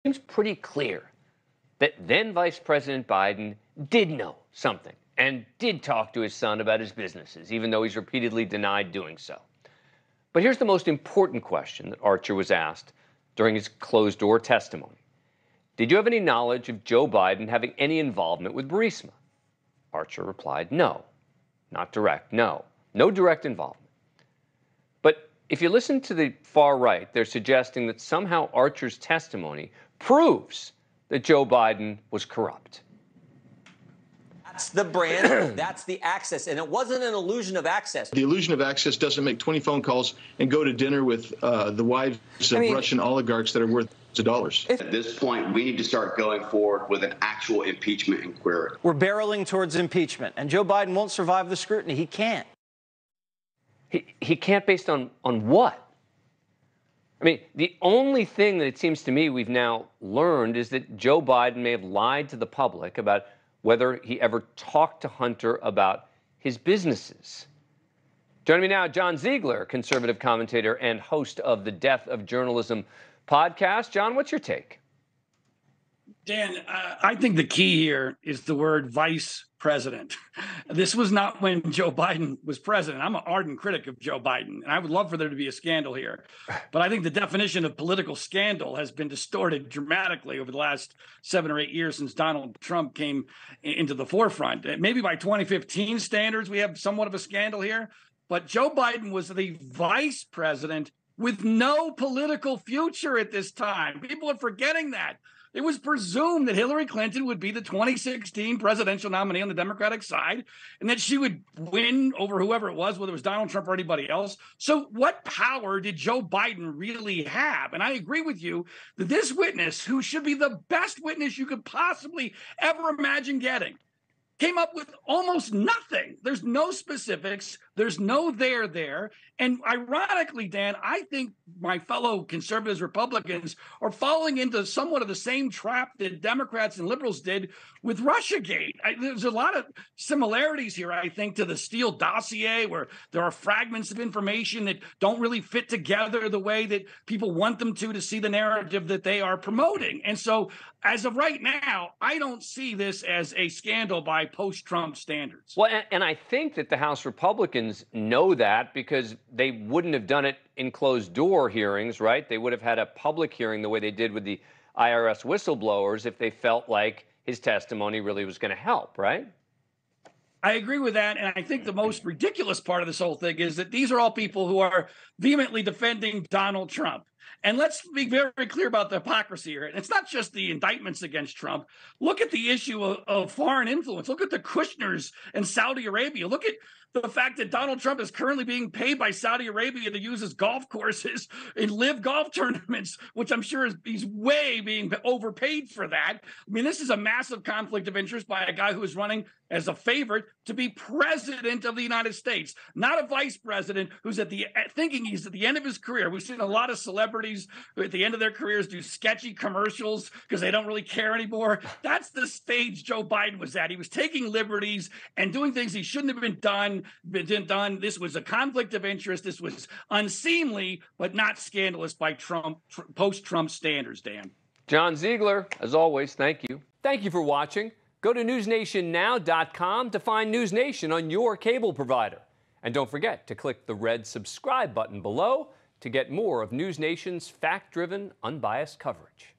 seems pretty clear that then Vice President Biden did know something and did talk to his son about his businesses, even though he's repeatedly denied doing so. But here's the most important question that Archer was asked during his closed-door testimony. Did you have any knowledge of Joe Biden having any involvement with Burisma? Archer replied, no. Not direct, no. No direct involvement. But if you listen to the far right, they're suggesting that somehow Archer's testimony proves that Joe Biden was corrupt. That's the brand, that's the access, and it wasn't an illusion of access. The illusion of access doesn't make 20 phone calls and go to dinner with the wives of Russian oligarchs that are worth of dollars. At this point, we need to start going forward with an actual impeachment inquiry. We're barreling towards impeachment, and Joe Biden won't survive the scrutiny. He can't. He can't based on what? I mean, the only thing that it seems to me we've now learned is that Joe Biden may have lied to the public about whether he ever talked to Hunter about his businesses. Joining me now, John Ziegler, conservative commentator and host of the Death of Journalism podcast. John, what's your take? Dan, I think the key here is the word vice president. This was not when Joe Biden was president. I'm an ardent critic of Joe Biden, and I would love for there to be a scandal here. But I think the definition of political scandal has been distorted dramatically over the last 7 or 8 years since Donald Trump came into the forefront. Maybe by 2015 standards, we have somewhat of a scandal here. But Joe Biden was the vice president with no political future at this time. People are forgetting that. It was presumed that Hillary Clinton would be the 2016 presidential nominee on the Democratic side and that she would win over whoever it was, whether it was Donald Trump or anybody else. So what power did Joe Biden really have? And I agree with you that this witness, who should be the best witness you could possibly ever imagine getting, came up with almost nothing. There's no specifics. There's no there. And ironically, Dan, I think my fellow conservatives, Republicans are falling into somewhat of the same trap that Democrats and liberals did with Russiagate. There's a lot of similarities here, I think, to the Steele dossier, where there are fragments of information that don't really fit together the way that people want them to see the narrative that they are promoting. And so as of right now, I don't see this as a scandal by post-Trump standards. Well, and I think that the House Republicans know that because they wouldn't have done it in closed-door hearings, right? They would have had a public hearing the way they did with the IRS whistleblowers if they felt like his testimony really was going to help, right? I agree with that. And I think the most ridiculous part of this whole thing is that these are all people who are vehemently defending Donald Trump. And let's be very clear about the hypocrisy here. And it's not just the indictments against Trump. Look at the issue of foreign influence. Look at the Kushners in Saudi Arabia. Look at the fact that Donald Trump is currently being paid by Saudi Arabia to use his golf courses in live golf tournaments, which I'm sure he's way being overpaid for that. I mean, this is a massive conflict of interest by a guy who is running as a favorite to be president of the United States, not a vice president who's thinking he's at the end of his career. We've seen a lot of celebrities who at the end of their careers do sketchy commercials because they don't really care anymore. That's the stage Joe Biden was at. He was taking liberties and doing things he shouldn't have been done. This was a conflict of interest. This was unseemly, but not scandalous by post-Trump standards, Dan. John Ziegler, as always, thank you. Thank you for watching. Go to newsnationnow.com to find NewsNation on your cable provider. And don't forget to click the red subscribe button below to get more of NewsNation's fact-driven, unbiased coverage.